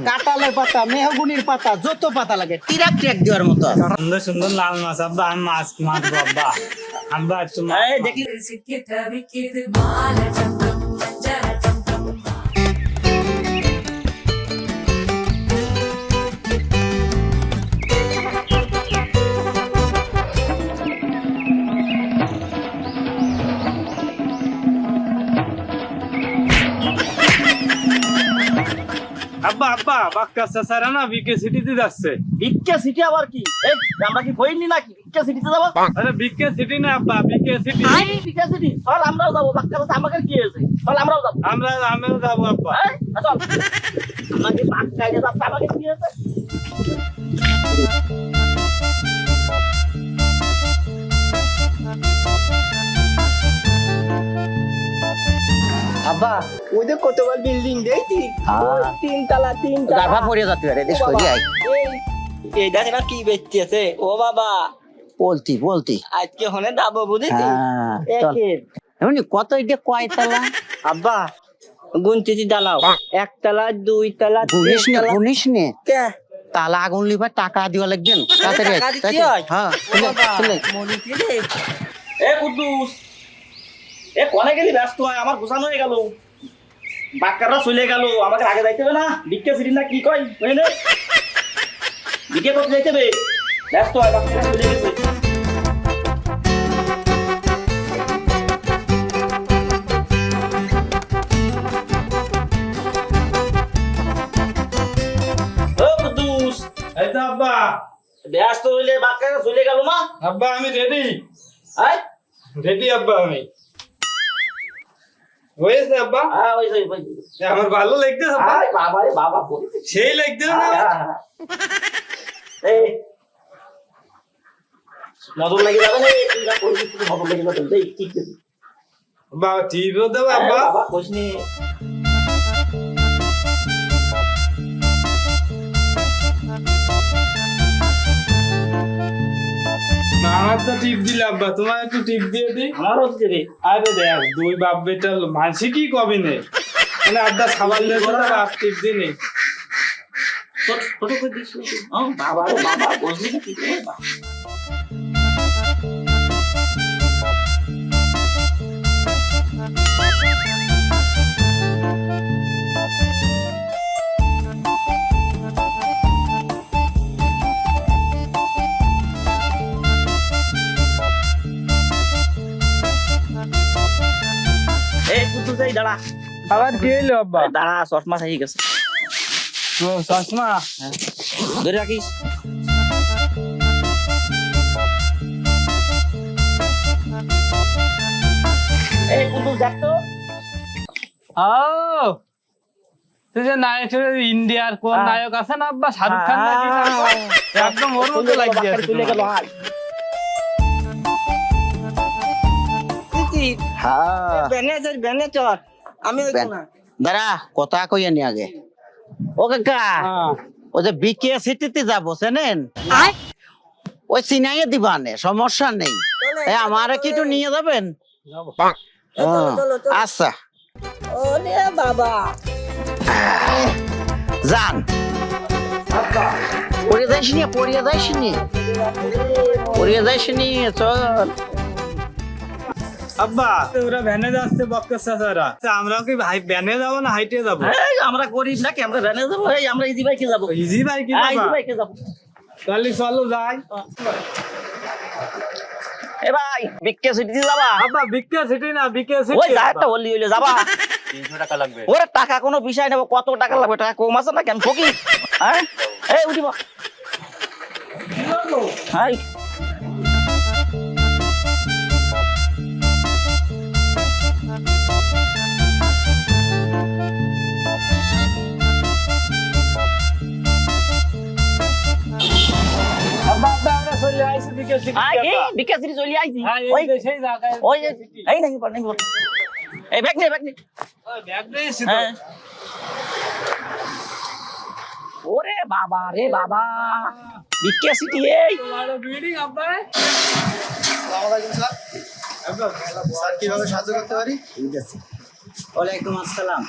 কাঁঠালের পাতা, মেহগুনির পাতা, যত পাতা লাগে ট্রাক দেওয়ার মতো আছে। সুন্দর সুন্দর লাল মাছ আব্বা, আমি মাছ মারবো আব্বা। আব্বা একটু এই দেখলি আব্বা আব্বা বাক্কা চাচারা না বিকে সিটিতে যাচ্ছে। ভিক্ষা সিটি আবার কি? এই আমরা কি বইনি নাকি ভিক্ষা সিটিতে যাবো? আরে বিকে সিটি না আব্বা, বিকে সিটি। ভিক্ষা সিটি চল আমরাও যাবো। বাক্কা চাচা আমাকে কি হয়েছে? চল আমরাও যাবো। আমিও যাবো আব্বা। চল আমাকে বাক্কা চাচা আমাকে কি হয়েছে? আব্বা ওই যে কতবার বিল্ডিং দেখছি, তিনতলা গাভা পড়ে যাচ্ছে রে, দেশ কই আই। এই দেখেন না কি বেচতে আছে। ও বাবা বলতি আজকে হনে যাবো বুঝেছি। একের এমনি কত এটা কয়তলা? আব্বা গুনতেছি দাঁড়াও, একতলা, দুইতলা, গুনিস নে কে তালা আগুন লিবার টাকা দিওয়া লাগবেন। টাকা দিতে হয়? হ্যাঁ মনে রে এ কুদ্দুস, এ কোনে গেলি? ব্যস্ত হয়, আমার গোছানো হয়ে গেল, বাক্কাররা চলে গেল, আমাকে আগে যাইতে হবে না? ভিক্ষা সিটি না কি কয় বুঝলে? ভিক্ষা করতে যাইতে হবে, ব্যস্ত হয়, বাক্কাররা চলে গেছে। ও কুদ্দুস, এই তো আব্বা। ব্যস্ত হইলে বাক্কাররা চলে গেল না? আব্বা আমি রেডি, আয় রেডি আব্বা আমি। হয়েছে আব্বা? হ্যাঁ ওই আমার ভালো লাগতেছে আব্বা। বাবা রে বাবা বলতে সেই লাগতেছে না? এই নজর লাগে যাবে না, তুই যা করবি তুই নজর লাগে যাবে। এই ঠিক আছে আব্বা টিভিও দেবো আব্বা। বাবা কইসনি। আমার তো টিপ দিলে আব্বা, তোমার একটু টিপ দিয়ে দিই। আমারও দেবে। আরে দেখ দুই বাপ বেটা মানসি কি কবে নে, মানে আড্ডা খাবার লেগে বাপ টিপ দিনে। ছোট ছোট করে দিস। বাবা রে বাবা বলবি না কি করে বাবা। এই কুতু যাই দাঁড়া। আবার কি হইলো আব্বা? দাঁড়া, চশমা হয়ে গেছে। ও চশমা ধরে রাখিস। এই কুতু দেখ তো। ও তুই যে নায়ক ইন্ডিয়ার কোন নায়ক আছে না আব্বা, শাহরুখ খান নাকি? একদম ওর মতো লাগছে। চলে গেল হাই। হ্যাঁ ব্যানেচর আমি ওই না দাঁড়া, কথা কই আনি আগে। ও কাকা, ও যে বিকে সিটিতে যাবো চেনেন? ওই চিনাইয়ে দিবানে, সমস্যা নেই। আমারে কি একটু নিয়ে যাবেন? আচ্ছা ওরে বাবা যান। পড়িয়ে যাইসনি, পড়িয়ে যাইসনি, পড়িয়ে যাইসনি, চল। আব্বা ওরা ভ্যানে যাচ্ছে বক্কর চাচারা, আমরাও কি ভাই ভ্যানে যাবো না হাইটে যাবো? এই আমরা গরিব নাকি, আমরা ভ্যানে যাবো? এই আমরা ইজি বাইকে যাবো। ইজি বাইক কি ইজি বাইকে যাবো। তাহলে চলো যাই। এ ভাই বিকে সিটিতে যাবা? আব্বা বিকে সিটি না, বিকে ওই সিটি। জায়গাটা বললি হইলে যাবা। 300 টাকা লাগবে। ওরে টাকা কোনো বিষয় নেবো, কত টাকা লাগবে? টাকা কম আছে নাকি? আমি ফকির। হ্যাঁ এই উঠিব। হাই আব্বা আব্বা আমরা চলে আইছি বিকে সিটি। বিকে সিটি চলে আইছি। হ্যাঁ ওই এই সেই জায়গায়। ওই এই নাকি পড় নাকি পড়। এই ব্যাগ নে, ব্যাগ নে। ওই ব্যাগ দিয়েছি তো। হ্যাঁ ওরে বাবা রে বাবা, বিকে সিটি এই। তোমার বিল্ডিং আব্বা। আসসালামু আলাইকুম স্যার। আব্বা স্যার কিভাবে সাহায্য করতে পারি? ঠিক আছে। ওয়ালাইকুম আসসালাম।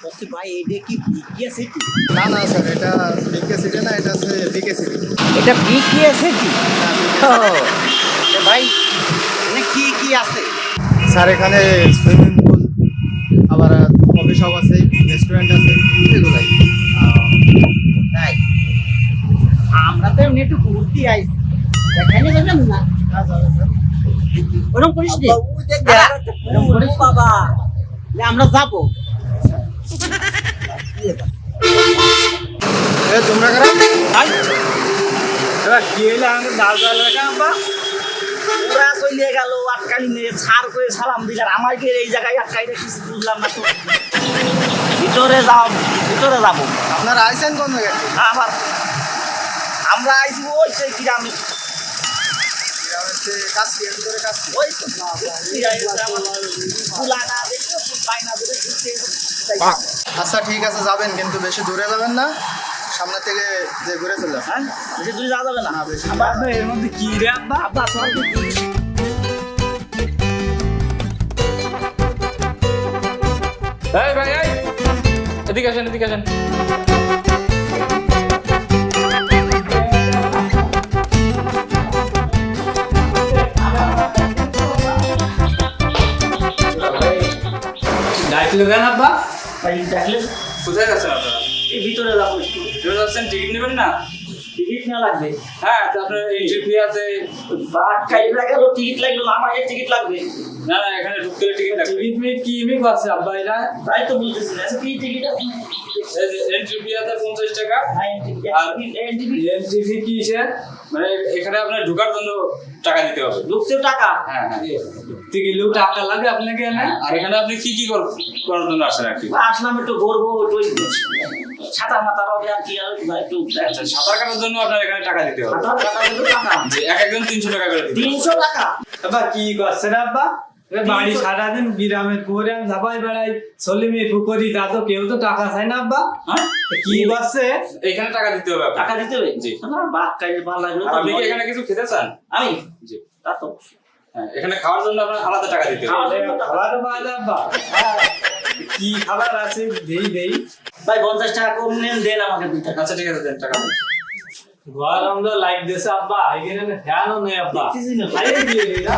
বলছি ভাই এটা কি বিকে সিটি? না না স্যার, এটা বিকে সিটি না, এটা হচ্ছে বিকে সিটি। এটা বিকে সিটি? ভাই মানে কি কি আছে? স্যার এখানে সুইমিং পুল, আবার কফি শপ আছে, রেস্টুরেন্ট আছে, এগুলাই। তাই আমরা তো এমনি একটু ঘুরতে আইছি, দেখাইলে যাবেন না? হ্যাঁ যাবে স্যার। ওরকম করিস নি ওরকম করিস বাবা, আমরা যাবো। তোমরা কারা? এবার কি হইলে আমাকে ডাল ডাল রেখা আব্বা? ওরা চলে গেল আটকালি নিয়ে ছাড় করে সালাম দিল, আর আমাকে এই জায়গায় আটকাই রেখেছি, বুঝলাম না তো। ভিতরে যাবো। আপনারা আইসেন কোন জায়গায়? আবার আমরা আইছি ওই সেই গ্রামে, কাশি, এর ভিতরে কাশি। ওই তো ফুলানা দেখো, বাইনা ধরে ঘুরতে আচ্ছা ঠিক আছে, যাবেন কিন্তু বেশি দূরে যাবেন না, সামনে থেকে যে ঘুরে চলে আসেন। হ্যাঁ, বেশি দূরে যাওয়া যাবে না। না, বেশি আব্বা, আব্বা, এর মধ্যে কি রে আব্বা? আব্বা চল দেখি। এই ভাই, এই এদিকে আসেন, এদিকে আসেন। ডাকলো কেন আব্বা? ভাই দেখলে কোথায় যাচ্ছেন আপনারা? এই ভিতরে যাবো একটু। ভিতরে যাচ্ছেন, টিকিট নেবেন না? টিকিট না লাগবে? হ্যাঁ, তো আপনার এন্ট্রি ফি আছে। আটকাইলে গেল, টিকিট লাগলো না, আমার টিকিট লাগবে। না না, এখানে ঢুকতে হলে টিকিট লাগবে। টিকিট মি কি মি আছে আব্বা? এরা তাই তো বলতেছি, আচ্ছা কি টিকিট আছে? এন্ট্রি ফি আছে 50 টাকা। আর এন্ট্রি ফি কি আছে? মানে এখানে আপনার ঢোকার জন্য টাকা দিতে হবে। ঢুকতেও টাকা? হ্যাঁ হ্যাঁ, ঢুকতে গেলেও টাকা লাগে আপনাকে। আর এখানে আপনি কি কি করার জন্য আসেন আর কি? আসলাম একটু ঘুরবো, একটু ছাতা মাথা রবে আর কি, আর একটু আচ্ছা, সাঁতার কাটার জন্য আপনার এখানে টাকা দিতে হবে। ছাতা কাটা গেলে টাকা যে এক একজন 300 টাকা করে দিতে হবে। 300 টাকা? আব্বা কি করছেন আব্বা? বাড়ি সারাদিন গ্রামের পুকুরে আমি ধাপাই বেড়াই, সলিমি পুকুরি, তা তো কেউ তো টাকা চায় না আব্বা। হ্যাঁ, কি করছে? এখানে টাকা দিতে হবে আপনাকে। টাকা দিতে হবে? জি। না বাদ কাইলে ভালো লাগলো আর তো। আপনি কি এখানে কিছু খেতে চান? আমি জি। তা তো হ্যাঁ, এখানে খাওয়ার জন্য আপনার আলাদা টাকা দিতে হবে। খাওয়ার জন্য টাকা? খাবার বাদে আব্বা কি খাবার আছে দেই। ভাই 50 টাকা কম নেন, দেন আমাকে 2 টাকা। আচ্ছা ঠিক আছে, দেন টাকা। গরম তো লাইট দিয়েছে আব্বা, এখানে ফ্যানও নেই আব্বা। দেখতেছি না। খাইয়ে দিয়ে এরা।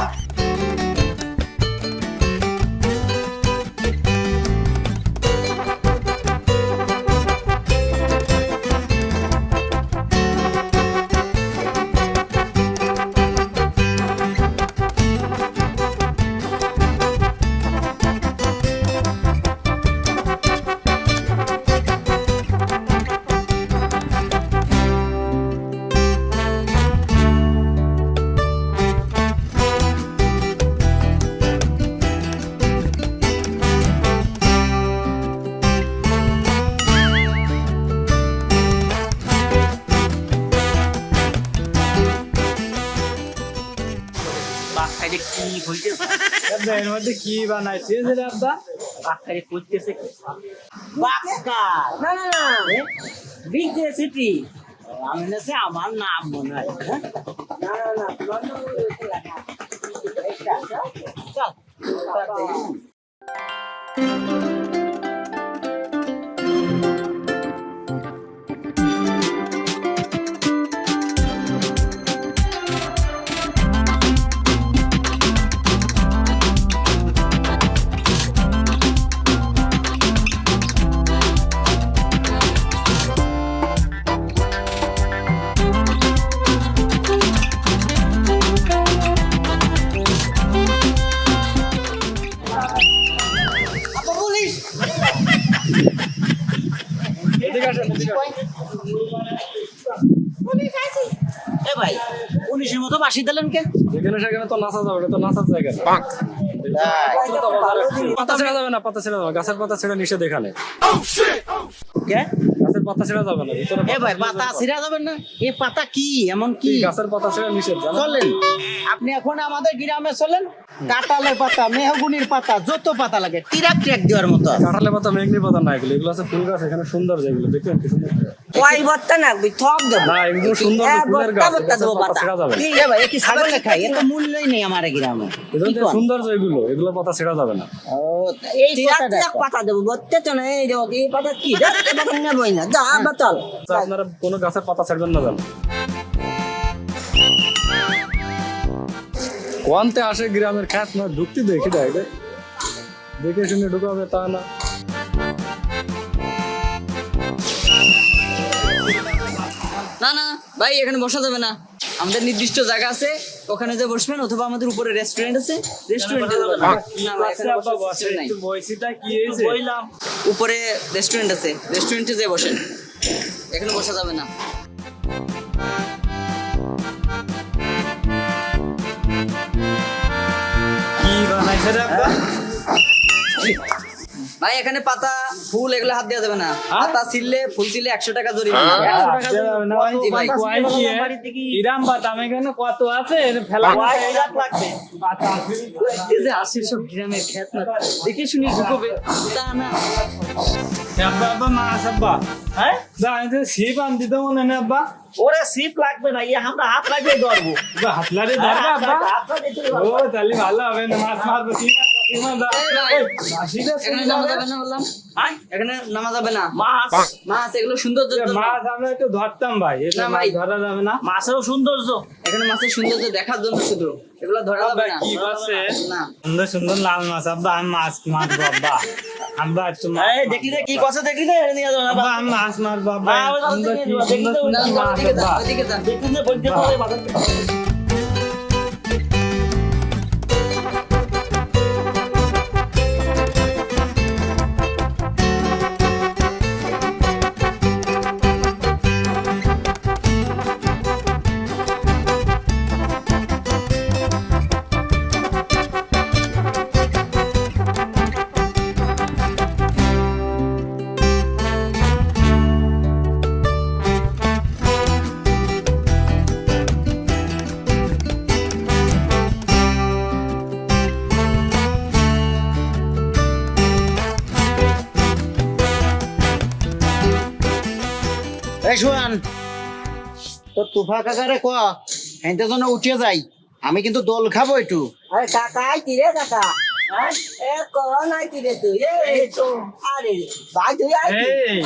বাদ কাইলে কি হইতেছে? আব্বা, এর মধ্যে কি বানাইছে যে আব্বা? বাদ কাইলে কইতেছে কি? বাক্কা না না না, বিকে সিটি আমি না সে আমার নাম মনে হয়। হ্যাঁ? না না না, তোমার নাম হচ্ছে লাগা। এইটা, চল তাড়াতাড়ি। আপা পুলিশ! এদিকে আসেন, এদিকে আসেন। পুলিশ আইছে। এ ভাই, পুলিশের মতো বাসি দিলেন কে? এখানে সেখানে তো নাচা যাবে না, তো নাচার জায়গা না। পাতা ছেড়া যাবে না, পাতা ছেড়া যাবে না, গাছের পাতা ছেড়া নিষেধ এখানে। কে? গাছের পাতা ছেড়া যাবে না, ভিতরে এ ভাই, পাতা ছিঁড়া যাবেন না? এ পাতা কি এমন কি? গাছের পাতা ছেড়া নিষেধ, জানেন? চলেন, আপনি এখন আমাদের গ্রামে চলেন, কাঁঠালের পাতা, মেহগুনির পাতা, যত পাতা লাগে ট্রাক দেওয়ার মতো আছে। কাঁঠালের পাতা, মেঘনি পাতা না, এগুলো আছে ফুল গাছ, এখানে সুন্দর যেগুলো দেখবেন কি সুন্দর। কয় বত্তা নাকবি থপ দেব না, এগুলো সুন্দর ফুলের গাছ, বত্তা দেবো পাতা পাতা ছেঁড়া যাবে না। কি রে ভাই এ কি ছাগল খাই এত মূল্যই নেই আমার গ্রামে এগুলো তো সৌন্দর্য, এগুলো পাতা ছেঁড়া যাবে না। ও এই পাতা দেবো বত্তা তো না এই দেবো এই পাতা কি দেখ এই পাতা নেবই না যা বাতাল আচ্ছা, আপনারা কোনো গাছের পাতা ছাড়বেন না জান। কোয়ান্তে আসে গ্রামের খ্যাত না ঢুকতে দেখি ডাইরে দেখে শুনে ঢুকাবে তা না। না না ভাই এখানে বসা যাবে না, আমাদের নির্দিষ্ট জায়গা আছে, ওখানে যে বসবেন, অথবা আমাদের উপরে রেস্টুরেন্ট আছে, রেস্টুরেন্টে যাবেন। না ভাই, এখানে বসার system নাই। বইলাম উপরে রেস্টুরেন্ট আছে, রেস্টুরেন্টে যে বসেন, এখানে বসা যাবে না। কি বানাইছে রে আব্বা? ভাই এখানে পাতা ফুল এগুলো হাত দেওয়া যাবে না, পাতা ছিললে ফুল ছিললে 100 টাকা জরিমানা। জি ভাই। ইরাম বাত আমি কেন কত আছে ফেলা এই যে আসে সব গ্রামের খ্যাত না, দেখে শুনি ঢুকবে তা না। আব্বা আব্বা মা আব্বা হ্যাঁ আমি তো শিপ আন দিতে মনে নেই আব্বা। ওরে সিপ লাগবে না, ইয়ে আমরা হাত লাগিয়ে ধরবো। হাতলারে ধরবে আব্বা। হাত লাগিয়ে ধরবো। ও তাহলে ভালো হবে না, মাছ মারবো এই ভাই, এখানে নামা যাবে না বললাম, হ্যাঁ? এখানে নামা যাবে না। মাছ মাছ এগুলো সৌন্দর্য মাছ আমরা একটু ধরতাম ভাই, এটা না ভাই। ধরা যাবে না। মাছেরও সৌন্দর্য। এখানে মাছের সৌন্দর্য দেখার জন্য শুধু, এগুলো ধরা যাবে না। কি করছে না সুন্দর সুন্দর লাল মাছ আব্বা, আমি মাছ মারবো আব্বা। আব্বা একটু এই দেখলি রে কি কথা দেখলি রে নিয়ে যাও না আব্বা আমি মাছ মারবো আব্বা। না, ওই সুন্দর দেখি কি দেখি সুন্দর তো, সুন্দর না, মাছ ওদিকে যা, আব্বা। ওদিকে যা। দেখলি রে বলতে তো বাজার থেকে। এই শুয়ান তো তুফা কাকারে ক এনতে জন্য উঠে যাই, আমি কিন্তু দোল খাবো একটু। আরে কাকা আইতি রে কাকা, এ কোন আইতি রে তুই? এই তো আরে ভাই তুই আইতি এই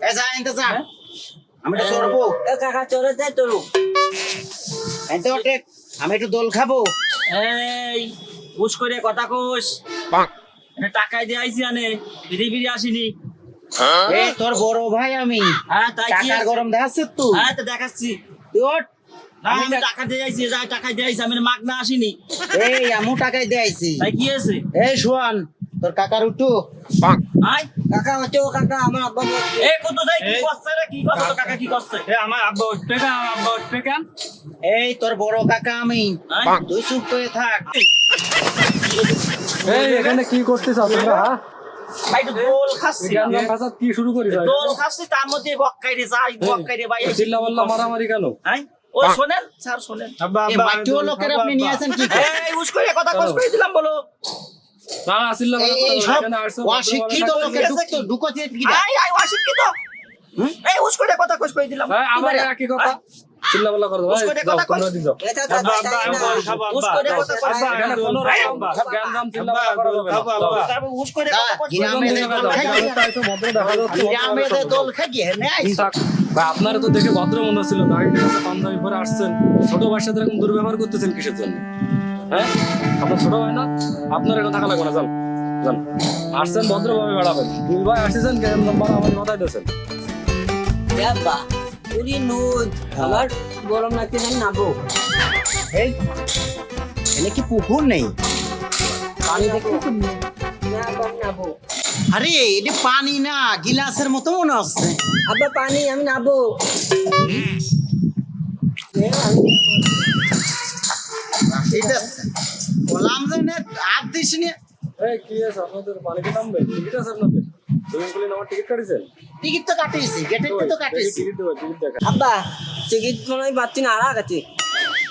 এ যা এনতে যা, আমি তো চড়বো। এ কাকা চড়ে যাই তোর এনতে ওঠে, আমি একটু দোল খাবো। এই উস করে কথা কোস। টাকাই দিয়ে আইছি আনে, বিড়ি বিড়ি আসিনি। এই তোর বড় ভাই আমি, হ্যাঁ তাই কি টাকার আছে? গরম দেখাচ্ছে তুই। হ্যাঁ তো দেখাচ্ছি। তুই ওঠ। না, আমি টাকা দিয়ে আইছি, যা টাকা দিয়ে আইছি, আমি মাগনা আসিনি। এই আমু টাকাই দেয়াইছি। তাই কি আছে? এই শুয়ান তোর কাকার উঠু। আয় কাকা ওঠো কাকা, আমার আব্বা এ কত যাই কি এই। করছে রে, কি করছে তো কাকা কি করছে? এ আমার আব্বা উঠবে কেন, আমার আব্বা উঠবে কেন? এই তোর বড় কাকা আমি, হ্যাঁ? তুই চুপ করে থাক। এই এখানে কি করতেছ তোমরা? হ্যাঁ ভাই তো দোল খাচ্ছি। গান ভাষা কি শুরু করিস? দোল খাচ্ছি, তার মধ্যে বক্কাই রে যাই, বক্কাই রে ভাই। চিল্লা পাল্লা মারামারি কেন? হ্যাঁ? ও শোনেন, স্যার শোনেন। আব্বা এই আব্বা মাটিও লোকের আপনি নিয়ে আসেন কি? এই উস করে কথা কোস করে দিলাম বলো। না না চিল্লা এই পাল্লা এই করো না, সব এখানে আসছো অশিক্ষিত লোকে ঢুকতে কি? আয় আয় অশিক্ষিত। এই উস করে কথা কোস করে দিলাম। হ্যাঁ আবার একই কথা চিল্লা পাল্লা করো ভাই, উস্কোটে যাও কথা কই। তোমরা দিন যাও। আব্বা আব্বা আমি বল খাবো উস আব্বা। করে কথা কোস। আব্বা এখানে কোনো রকম জ্ঞান চিল্লা পাল্লা করা যাবে না। যাও। তারপর উস করে কথা কোস। গ্রামে দোল খাই, গ্রামে দোল খাই হেনে আইস। ভাই আপনারা তো দেখে ভদ্র মনে হচ্ছিল, গাড়ির কাছে পাঞ্জাবি পরে আসছেন, ছোট ভাইয়ের সাথে এরকম দুর্ব্যবহার করতেছেন কিসের জন্য? হ্যাঁ আপনার ছোট ভাই না, আপনার এটা থাকা লাগবে না, যান যান। আসছেন ভদ্রভাবে বেড়াবেন, দুই ভাই আসছেন আমার কথাই দিয়েছেন। আব্বা পুরি নুদ আমার গরম লাগতে নাই নাবো। এই এনে কি পুকুর নেই? পানি দেখতেছ না? নাবো। আরে এটা পানি না, গিলাসের মতো মনে হচ্ছে। আব্বা পানি, আমি নাবো। এটা বললাম যে না হাত দিস নি। এই কি আছে আপনাদের, পানি কি নামবে? টিকিট আছে আপনাদের? সুইমিং পুলে নামার টিকিট কাটিয়েছেন? টিকিট তো কাটিয়েছি, গেটের তো কাটিয়েছি। টিকিট দেবো, টিকিট দেখা। আব্বা টিকিট মনে হয় পাচ্ছি না, আর আছে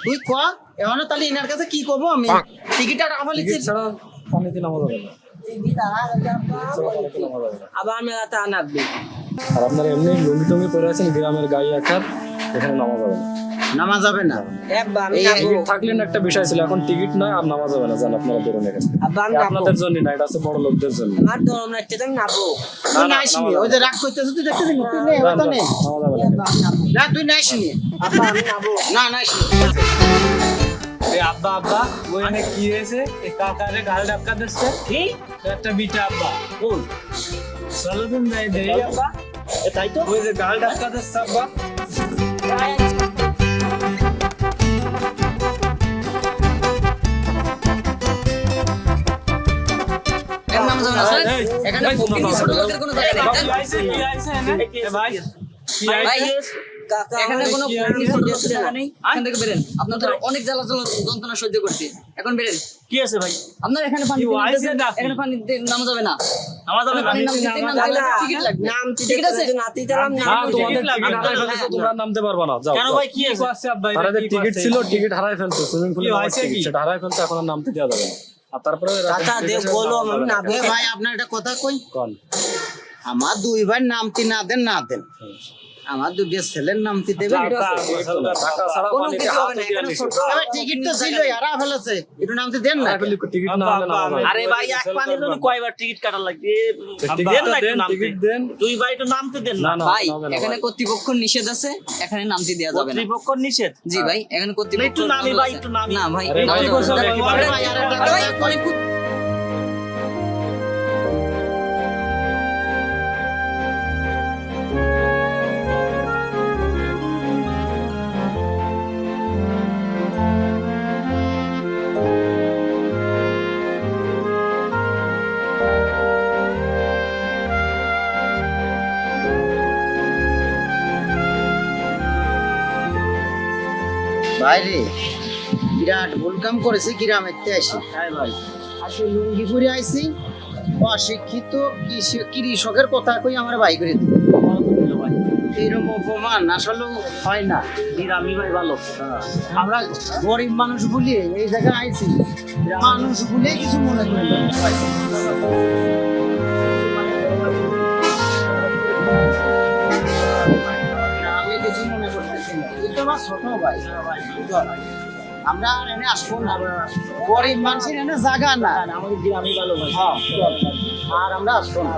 তুই ক এমন তাহলে এনার কাছে কি করবো আমি? টিকিটটা টাকা টিকিট ছাড়া পানিতে নামা যাবে না। আবার মেলাতে আনাবি আর আপনারা এমনি লুঙ্গি টুঙ্গি পরে আছেন গ্রামের গায়ে একার, এখানে নামা যাবে না। নামা যাবে না। আব্বা আমি এই নাবো টিকিট থাকলে না একটা বিষয় ছিল, এখন টিকিট নয় আর নামা যাবে না, জান আপনারা বেরোন এখান থেকে। আব্বা আমি নাবো আপনাদের জন্য না, এটা হচ্ছে বড় লোকদের জন্য। আমার দরম লাগছে তো আমি নাবো তুই না আসিনি, ওই যে রাগ করতেছিস তুই দেখতেছিস না, তুই নেই যান, তো যান, নেই। নামা যাবে না। না তুই না আসিনি। আব্বা আমি নাবো না না আসিনি। আব্বা আব্বা ওখানে কি হয়েছে এই কাকারে গাল ডাক্কা দিচ্ছে কি একটা বিটা আব্বা বল চলো তুমি যাই দেই আব্বা তাই তো ওই যে গাল ডাক্কা দিচ্ছে আব্বা এর নাম যাবে না স্যার। এই, এখানে এই, ফকির তোমরা ছোট যাও। লোকের কোনো জায়গা নেই। কি আইছে এনে এ ভাই কি ভাই, আইছে কাকা এখানে কোনো কি ফকির ছোট লোকের আছে? জায়গা নেই। এখান থেকে বেরেন। আপনাদের অনেক জ্বালা যন্ত্রণা সহ্য করছি, এখন বেরেন। কি আছে ভাই আপনার এখানে পানি কি দিতে আইছে নামতেছেন, নাকি? এখানে পানি নামা যাবে না। আমার যাবে পানি না। নামতে নাম লাগলে টিকিট লাগবে। নাম টিকিট আছে? নাতি দিলাম না, নাম তোমাদের লাগবে টিকিট না। হারাই ফেলছে, তোমরা নামতে পারবা না, যাও, কেন যাও। ভাই কি কি আছে করছে আব্বা এটা তাদের কি টিকিট করছে? ছিল, টিকিট হারাই ফেলছে, সুইমিং পুলে কি হয়েছে কি? সেটা হারাই ফেলছে, এখন আর নামতে দেওয়া যাবে না। আর তারপরে কাকা দেব বলো আমি নাবো এ ভাই আপনার একটা কথা কই, কোন আমার দুই ভাই নামতি না দেন না দেন, আমার দুটো ছেলের নামতি দেবে। টাকা ছাড়া কোনো পানিতে কিছু হাত হবে না, দিয়ে এখানে নিষেধ। ছোট এবার টিকিট তো ছিল, হারা ফেলেছে, একটু নামতি দেন না। হারাই ফেললে টিকিট না হলে নামা যাবে না। আরে ভাই এক পানির জন্য কয়বার টিকিট কাটা লাগবে টিকিট দেন না একটু দেন, নামতে। টিকিট দেন। দুই ভাই একটু নামতে দেন না না না ভাই হবে না এখানে ভাই। কর্তৃপক্ষ নিষেধ আছে, এখানে নামতে দেওয়া যাবে না। কর্তৃপক্ষ নিষেধ জি ভাই, এখানে কর্তৃপক্ষ একটু নামি ভাই, একটু নামি। না ভাই, আরে ভাই, নামতে বলছে আরে ভাই। ভাই, আরে ভাই, আরে আরে ভাই, ভাই, অনেক বাইরে বিরাট ভুল কাম করেছে গ্রামের আসি। হ্যাঁ ভাই আসলে লুঙ্গি পরে আইছি, অশিক্ষিত কৃষকের কথা কই আমার ভাই করে দিল। এরকম অপমান আসলে হয় না। নিরামি ভাই ভালো আমরা গরিব মানুষ বলি এই জায়গায় আইছি, মানুষ বলে কিছু মনে করি না। আমি কিছু মনে করতেছি না, এই তো আমার ছোট ভাই। আমরা এনে আসবো না, গরিব মানুষের এনে জায়গা না, আমাদের গ্রামই ভালো ভাই হ্যাঁ, আর আমরা আসবো না।